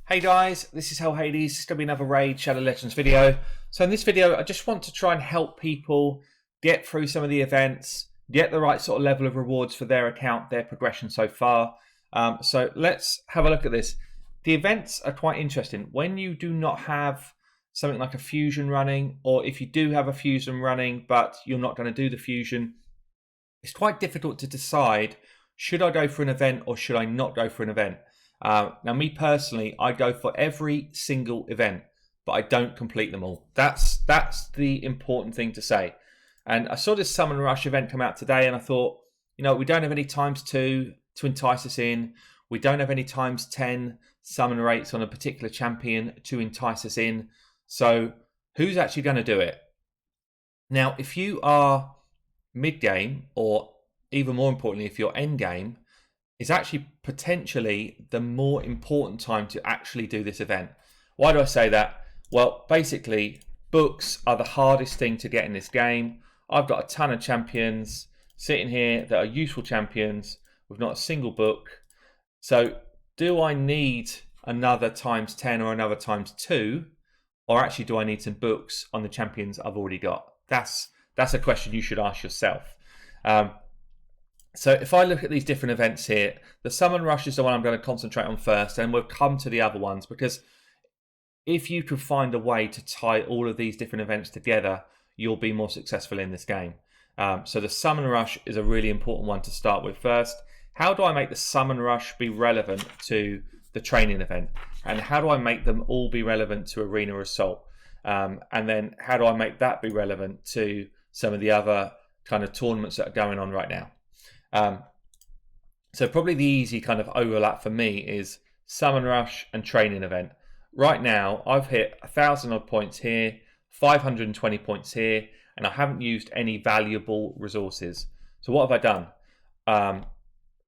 Hey guys, this is Hell Hades. It's going to be another Raid Shadow Legends video. So in this video, I just want to try and help people get through some of the events, get the right sort of level of rewards for their account, their progression so far. So let's have a look at this. The events are quite interesting. When you do not have something like a fusion running, or if you do have a fusion running, but you're not going to do the fusion, it's quite difficult to decide, should I go for an event or should I not go for an event? Now, me personally, I go for every single event, but I don't complete them all. That's the important thing to say. And I saw this Summon Rush event come out today, and I thought, you know, we don't have any ×2 to entice us in. We don't have any ×10 summon rates on a particular champion to entice us in. So who's actually going to do it? Now, if you are mid-game, or even more importantly, if you're end-game, it's actually potentially the more important time to actually do this event. Why do I say that? Well, basically, books are the hardest thing to get in this game. I've got a ton of champions sitting here that are useful champions with not a single book. So do I need another ×10 or another ×2? Or actually, do I need some books on the champions I've already got? That's a question you should ask yourself. So if I look at these different events here, the Summon Rush is the one I'm going to concentrate on first, and we'll come to the other ones, because if you can find a way to tie all of these different events together, you'll be more successful in this game. So the Summon Rush is a really important one to start with first. How do I make the Summon Rush be relevant to the training event? And how do I make them all be relevant to Arena Assault? And then how do I make that be relevant to some of the other kind of tournaments that are going on right now? So probably the easy kind of overlap for me is Summon Rush and training event. Right now, I've hit 1,000 odd points here, 520 points here, and I haven't used any valuable resources. So what have I done?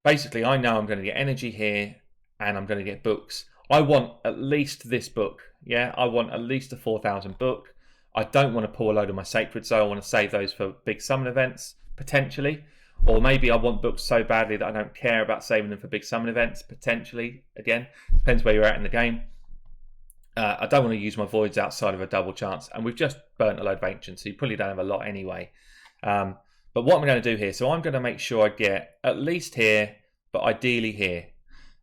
Basically, I know I'm going to get energy here, and I'm going to get books. I want at least this book. Yeah, I want at least a 4,000 book. I don't want to pull a load of my sacreds, so I want to save those for big summon events, potentially. Or maybe I want books so badly that I don't care about saving them for big summon events, potentially. Again, depends where you're at in the game. I don't want to use my voids outside of a double chance. And we've just burnt a load of ancients, so you probably don't have a lot anyway. But what I'm going to do here, so I'm going to make sure I get at least here, but ideally here.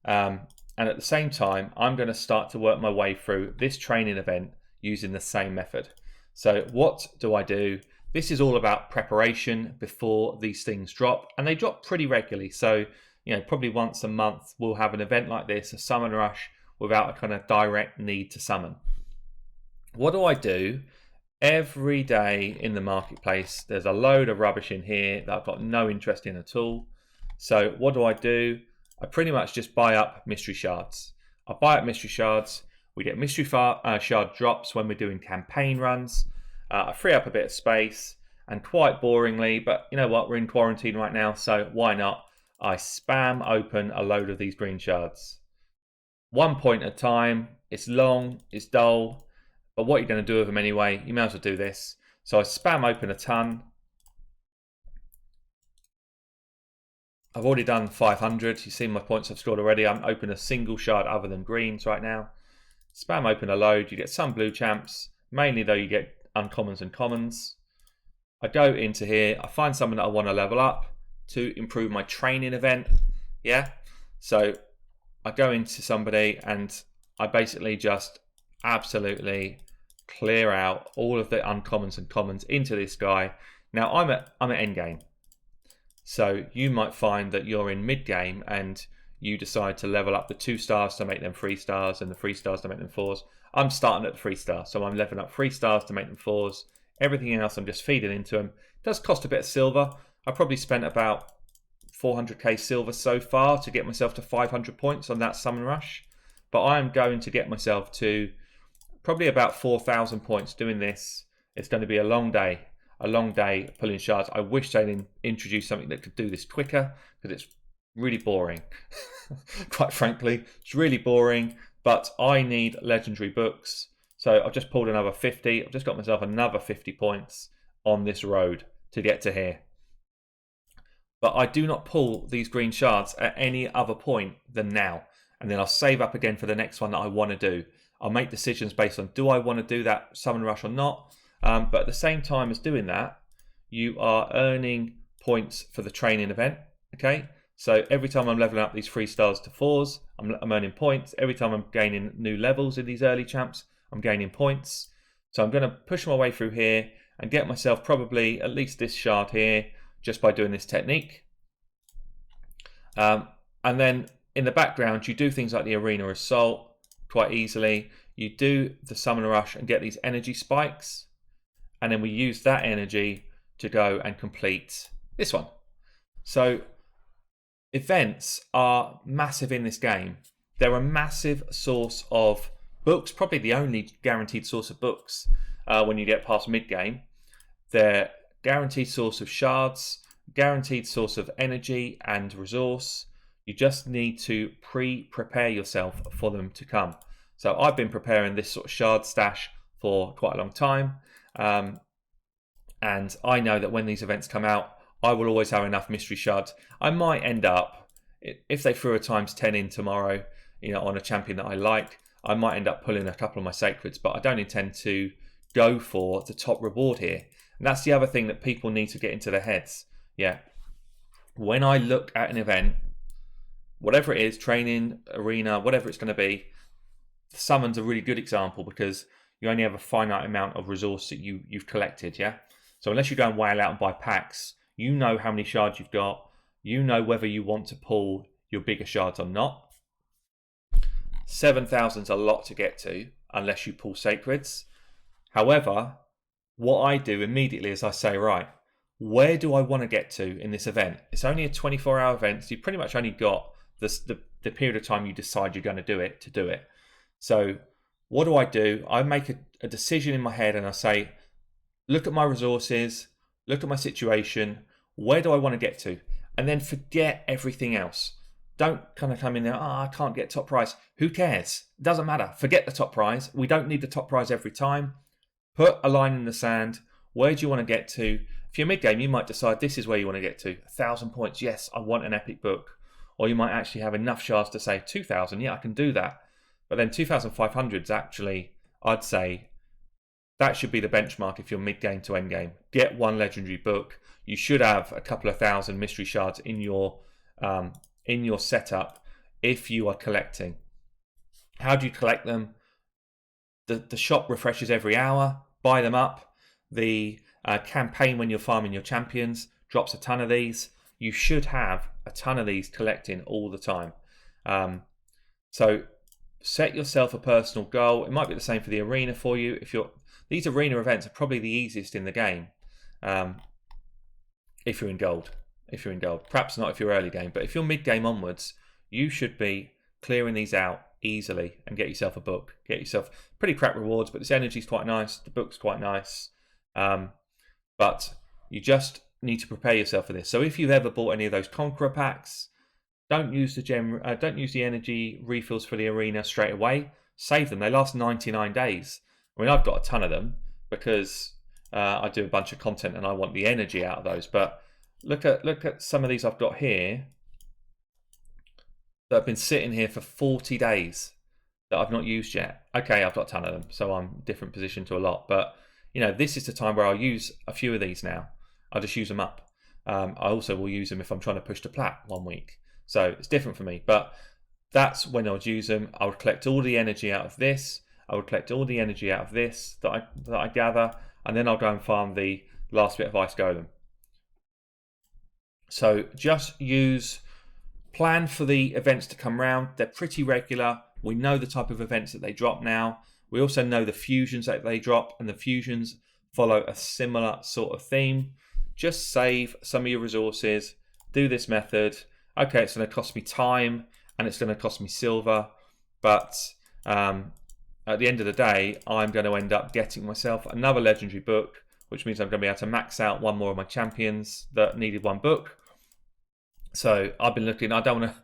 And at the same time, I'm going to start to work my way through this training event using the same method. So what do? This is all about preparation before these things drop, and they drop pretty regularly. So, you know, probably once a month we'll have an event like this, a Summon Rush, without a kind of direct need to summon. What do? Every day in the marketplace, there's a load of rubbish in here that I've got no interest in at all. So what do? I pretty much just buy up mystery shards. I buy up mystery shards. We get mystery shard drops when we're doing campaign runs. I free up a bit of space, and quite boringly, but you know what, we're in quarantine right now, so why not? I spam open a load of these green shards. 1 point at a time. It's long, it's dull, but what you're going to do with them anyway, you may as well do this. So I spam open a ton. I've already done 500. You see my points I've scored already. I'm open a single shard other than greens right now. Spam open a load. You get some blue champs. Mainly though, you get uncommons and commons. I go into here, I find someone that I want to level up to improve my training event. Yeah, so I go into somebody and I basically just absolutely clear out all of the uncommons and commons into this guy. Now I'm at end game, so you might find that you're in mid game and you decide to level up the 2 stars to make them 3 stars and the 3 stars to make them 4s. I'm starting at the 3 stars, so I'm leveling up 3 stars to make them 4s. Everything else I'm just feeding into them. It does cost a bit of silver. I probably spent about 400k silver so far to get myself to 500 points on that Summon Rush. But I am going to get myself to probably about 4,000 points doing this. It's going to be a long day pulling shards. I wish they'd introduce something that could do this quicker, because it's really boring. Quite frankly, it's really boring. But I need legendary books. So I've just pulled another 50. I've just got myself another 50 points on this road to get to here. But I do not pull these green shards at any other point than now. and then I'll save up again for the next one that I want to do. I'll make decisions based on, do I want to do that summon rush or not? But at the same time as doing that, you are earning points for the training event. Okay, so every time I'm leveling up these 3 stars to 4s, I'm earning points. Every time I'm gaining new levels in these early champs, I'm gaining points. So I'm going to push my way through here and get myself probably at least this shard here just by doing this technique. And then in the background, you do things like the Arena Assault quite easily. You do the Summon Rush and get these energy spikes. And then we use that energy to go and complete this one. So events are massive in this game. They're a massive source of books, probably the only guaranteed source of books when you get past mid-game. They're guaranteed source of shards, guaranteed source of energy and resource. You just need to prepare yourself for them to come. So I've been preparing this sort of shard stash for quite a long time. And I know that when these events come out, I will always have enough mystery shards. I might end up, if they threw a ×10 in tomorrow, on a champion that I like, I might end up pulling a couple of my sacreds, but I don't intend to go for the top reward here. And that's the other thing that people need to get into their heads. Yeah. When I look at an event, whatever it is, training, arena, whatever it's going to be, summon's a really good example because you only have a finite amount of resource that you've collected, yeah? So unless you go and whale out and buy packs, you know how many shards you've got, you know whether you want to pull your bigger shards or not. 7,000's a lot to get to unless you pull sacreds. However, what I do immediately is I say, right, where do I want to get to in this event? It's only a 24-hour event, so you pretty much only got the period of time you decide you're going to do it. So what do? I make a decision in my head and I say, look at my resources, look at my situation, where do I want to get to? And then forget everything else. Don't kind of come in there, I can't get top prize. Who cares? It doesn't matter. Forget the top prize. We don't need the top prize every time. Put a line in the sand. Where do you want to get to? If you're mid-game, you might decide this is where you want to get to. 1,000 points. Yes, I want an epic book. Or you might actually have enough shards to say 2,000. Yeah, I can do that. But then 2,500 is actually, I'd say, that should be the benchmark if you're mid-game to end-game. Get one legendary book. You should have a couple of thousand mystery shards in your setup if you are collecting. How do you collect them? The shop refreshes every hour. Buy them up. The campaign when you're farming your champions drops a ton of these. You should have a ton of these collecting all the time. So set yourself a personal goal. It might be the same for the arena for you. These arena events are probably the easiest in the game. If you're in gold. Perhaps not if you're early game, but if you're mid-game onwards, you should be clearing these out easily and get yourself a book. Get yourself pretty crap rewards, but this energy is quite nice. The book's quite nice. But you just need to prepare yourself for this. So if you've ever bought any of those Conqueror packs, don't use the energy refills for the arena straight away. Save them. They last 99 days. I mean, I've got a ton of them because I do a bunch of content and I want the energy out of those. But look at some of these I've got here that have been sitting here for 40 days that I've not used yet. Okay, I've got a ton of them, so I'm different position to a lot. But this is the time where I'll use a few of these now. I'll just use them up. I also will use them if I'm trying to push to plat one week. So it's different for me. But that's when I would use them. I would collect all the energy out of this. I would collect all the energy out of this that I gather, and then I'll go and farm the last bit of ice golem. So just plan for the events to come round. They're pretty regular. We know the type of events that they drop now. We also know the fusions that they drop, and the fusions follow a similar sort of theme. Just save some of your resources. Do this method. Okay, it's going to cost me time and it's going to cost me silver, but at the end of the day, I'm going to end up getting myself another legendary book, which means I'm going to be able to max out one more of my champions that needed one book. So I've been looking. I don't want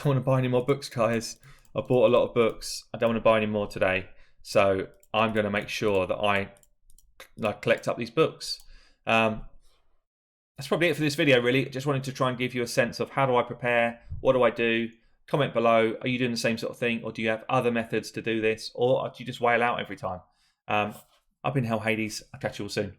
to buy any more books, guys. I bought a lot of books. I don't want to buy any more today. So I'm going to make sure that I collect up these books. That's probably it for this video, really. Just wanted to try and give you a sense of how do I prepare, what do I do, Comment below. Are you doing the same sort of thing, or do you have other methods to do this, or do you just whale out every time? I've been Hell Hades. I'll catch you all soon.